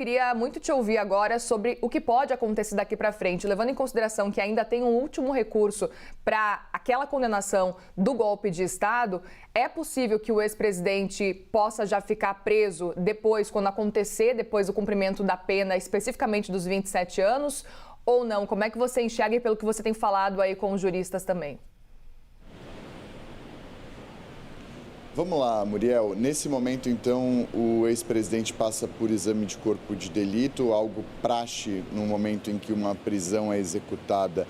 Queria muito te ouvir agora sobre o que pode acontecer daqui para frente, levando em consideração que ainda tem um último recurso para aquela condenação do golpe de Estado. É possível que o ex-presidente possa já ficar preso depois, quando acontecer, depois do cumprimento da pena, especificamente dos 27 anos, ou não? Como é que você enxerga e pelo que você tem falado aí com os juristas também? Vamos lá, Muriel. Nesse momento, então, o ex-presidente passa por exame de corpo de delito, algo praxe no momento em que uma prisão é executada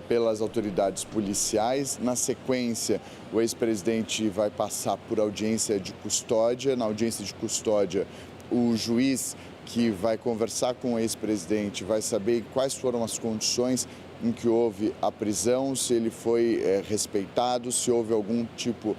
pelas autoridades policiais. Na sequência, o ex-presidente vai passar por audiência de custódia. Na audiência de custódia, o juiz que vai conversar com o ex-presidente vai saber quais foram as condições em que houve a prisão, se ele foi respeitado, se houve algum tipo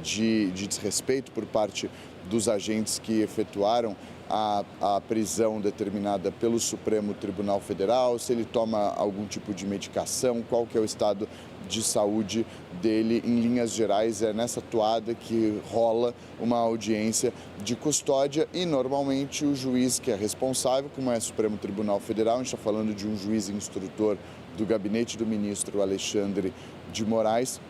de desrespeito por parte dos agentes que efetuaram a prisão determinada pelo Supremo Tribunal Federal, se ele toma algum tipo de medicação, qual que é o estado de saúde dele. Em linhas gerais, é nessa toada que rola uma audiência de custódia e, normalmente, o juiz que é responsável, como é o Supremo Tribunal Federal, a gente está falando de um juiz instrutor do gabinete do ministro Alexandre de Moraes,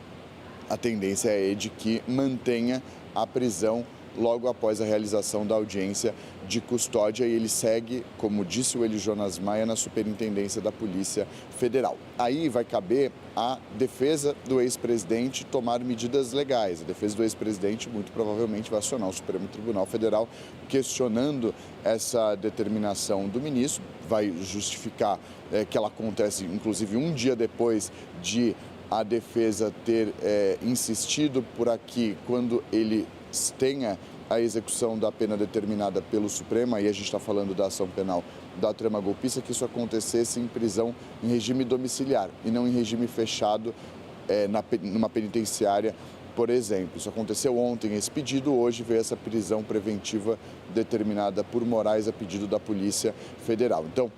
a tendência é de que mantenha a prisão logo após a realização da audiência de custódia e ele segue, como disse o Eli Jonas Maia, na Superintendência da Polícia Federal. Aí vai caber à defesa do ex-presidente tomar medidas legais. A defesa do ex-presidente muito provavelmente vai acionar o Supremo Tribunal Federal questionando essa determinação do ministro, vai justificar que ela acontece inclusive um dia depois de a defesa ter insistido por aqui quando ele tenha a execução da pena determinada pelo Supremo, aí a gente está falando da ação penal da trama golpista, que isso acontecesse em prisão em regime domiciliar e não em regime fechado numa penitenciária, por exemplo. Isso aconteceu ontem, esse pedido, hoje veio essa prisão preventiva determinada por Moraes a pedido da Polícia Federal. Então,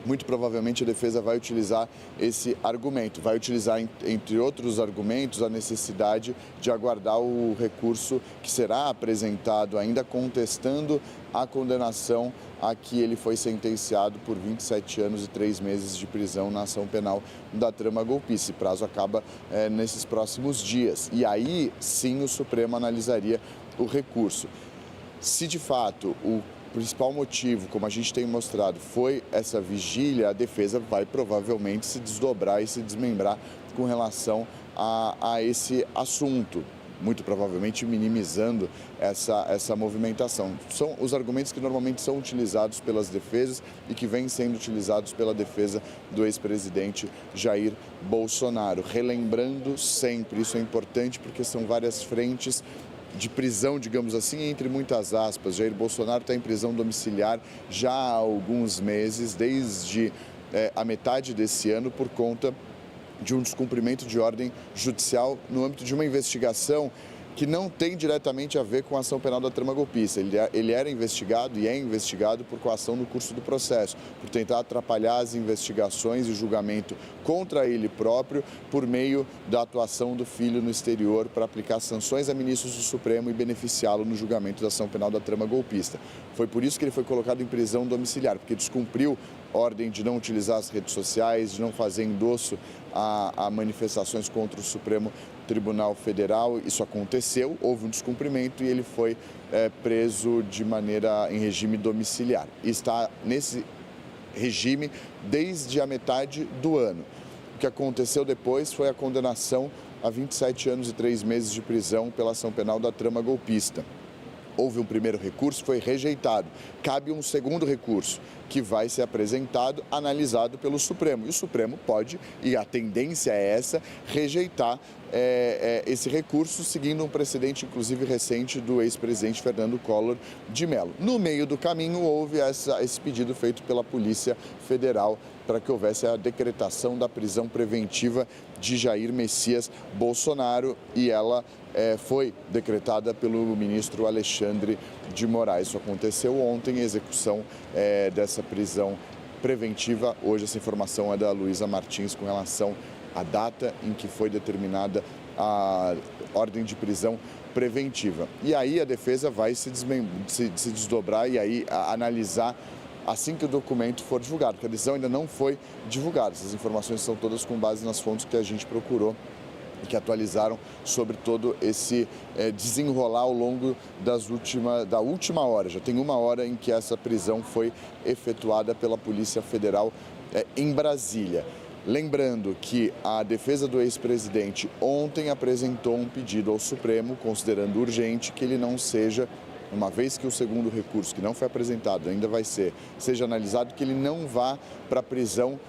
muito provavelmente a defesa vai utilizar esse argumento, vai utilizar, entre outros argumentos, a necessidade de aguardar o recurso que será apresentado ainda contestando a condenação a que ele foi sentenciado por 27 anos e 3 meses de prisão na ação penal da trama golpista. Esse prazo acaba nesses próximos dias e aí sim o Supremo analisaria o recurso. Se de fato o principal motivo, como a gente tem mostrado, foi essa vigília, a defesa vai provavelmente se desdobrar e se desmembrar com relação a esse assunto, muito provavelmente minimizando essa movimentação. São os argumentos que normalmente são utilizados pelas defesas e que vêm sendo utilizados pela defesa do ex-presidente Jair Bolsonaro. Relembrando sempre, isso é importante porque são várias frentes de prisão, digamos assim, entre muitas aspas. Jair Bolsonaro está em prisão domiciliar já há alguns meses, desde a metade desse ano, por conta de um descumprimento de ordem judicial no âmbito de uma investigação que não tem diretamente a ver com a ação penal da trama golpista. Ele era investigado e é investigado por coação no curso do processo, por tentar atrapalhar as investigações e o julgamento contra ele próprio por meio da atuação do filho no exterior para aplicar sanções a ministros do Supremo e beneficiá-lo no julgamento da ação penal da trama golpista. Foi por isso que ele foi colocado em prisão domiciliar, porque descumpriu ordem de não utilizar as redes sociais, de não fazer endosso a manifestações contra o Supremo Tribunal Federal. Isso aconteceu, houve um descumprimento e ele foi preso em regime domiciliar. E está nesse regime desde a metade do ano. O que aconteceu depois foi a condenação a 27 anos e 3 meses de prisão pela ação penal da trama golpista. Houve um primeiro recurso, foi rejeitado. Cabe um segundo recurso, que vai ser apresentado, analisado pelo Supremo. E o Supremo pode, e a tendência é essa, rejeitar esse recurso, seguindo um precedente, inclusive recente, do ex-presidente Fernando Collor de Mello. No meio do caminho, houve esse pedido feito pela Polícia Federal para que houvesse a decretação da prisão preventiva de Jair Messias Bolsonaro, e ela foi decretada pelo ministro Alexandre de Moraes. Isso aconteceu ontem, a execução dessa prisão preventiva. Hoje essa informação é da Luísa Martins com relação à data em que foi determinada a ordem de prisão preventiva. E aí a defesa vai se desdobrar e aí analisar assim que o documento for divulgado, porque a decisão ainda não foi divulgada. Essas informações são todas com base nas fontes que a gente procurou e que atualizaram sobre todo esse desenrolar ao longo da última hora. Já tem uma hora em que essa prisão foi efetuada pela Polícia Federal em Brasília. Lembrando que a defesa do ex-presidente ontem apresentou um pedido ao Supremo, considerando urgente que ele não seja, uma vez que o segundo recurso, que não foi apresentado, ainda vai seja analisado, que ele não vá para a prisão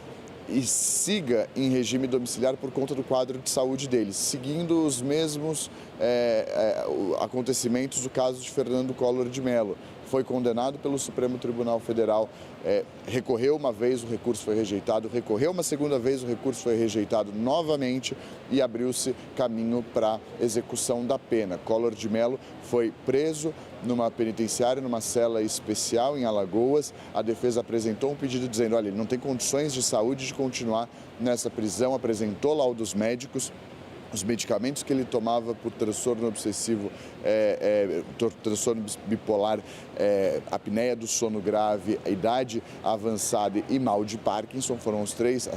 e siga em regime domiciliar por conta do quadro de saúde dele, seguindo os mesmos acontecimentos do caso de Fernando Collor de Mello. Foi condenado pelo Supremo Tribunal Federal, recorreu uma vez, o recurso foi rejeitado, recorreu uma segunda vez, o recurso foi rejeitado novamente e abriu-se caminho para execução da pena. Collor de Mello foi preso numa penitenciária, numa cela especial em Alagoas. A defesa apresentou um pedido dizendo, olha, ele não tem condições de saúde de continuar nessa prisão, apresentou laudos médicos. Os medicamentos que ele tomava por transtorno obsessivo, transtorno bipolar, apneia do sono grave, idade avançada e mal de Parkinson foram as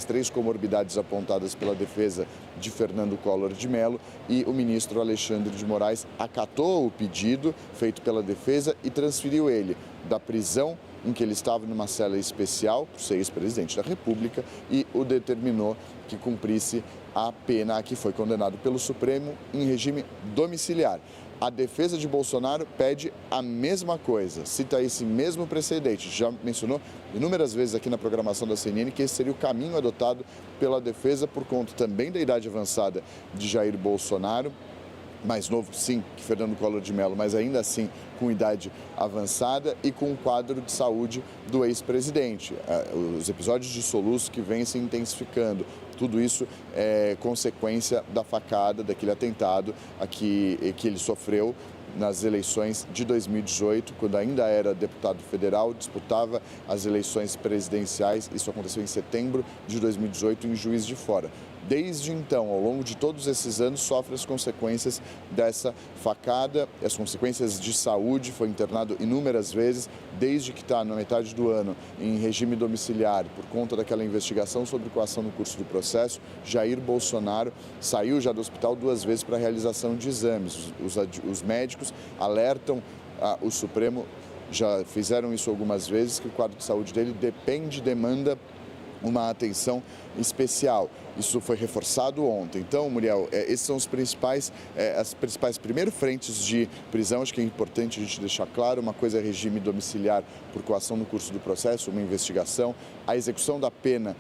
três comorbidades apontadas pela defesa de Fernando Collor de Mello, e o ministro Alexandre de Moraes acatou o pedido feito pela defesa e transferiu ele da prisão em que ele estava numa cela especial, por ser ex-presidente da República, e o determinou que cumprisse a pena a que foi condenado pelo Supremo em regime domiciliar. A defesa de Bolsonaro pede a mesma coisa, cita esse mesmo precedente. Já mencionou inúmeras vezes aqui na programação da CNN que esse seria o caminho adotado pela defesa por conta também da idade avançada de Jair Bolsonaro, mais novo, sim, que Fernando Collor de Mello, mas ainda assim com idade avançada e com o quadro de saúde do ex-presidente. Os episódios de soluço que vêm se intensificando, tudo isso é consequência da facada, daquele atentado que ele sofreu nas eleições de 2018, quando ainda era deputado federal, disputava as eleições presidenciais. Isso aconteceu em setembro de 2018 em Juiz de Fora. Desde então, ao longo de todos esses anos, sofre as consequências dessa facada, as consequências de saúde, foi internado inúmeras vezes, desde que está na metade do ano em regime domiciliar, por conta daquela investigação sobre coação no curso do processo. Jair Bolsonaro saiu já do hospital 2 vezes para a realização de exames. Os médicos alertam o Supremo, já fizeram isso algumas vezes, que o quadro de saúde dele demanda uma atenção especial. Isso foi reforçado ontem. Então, Muriel, esses são as principais primeiro frentes de prisão. Acho que é importante a gente deixar claro, uma coisa é regime domiciliar por coação no curso do processo, uma investigação, a execução da pena.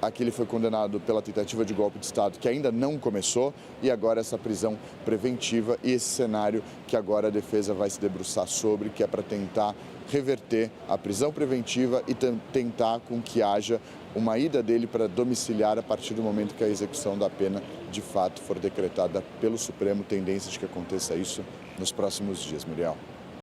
Aqui ele foi condenado pela tentativa de golpe de Estado, que ainda não começou, e agora essa prisão preventiva e esse cenário que agora a defesa vai se debruçar sobre, que é para tentar reverter a prisão preventiva e tentar com que haja uma ida dele para domiciliar a partir do momento que a execução da pena de fato for decretada pelo Supremo. Tendência de que aconteça isso nos próximos dias, Muriel.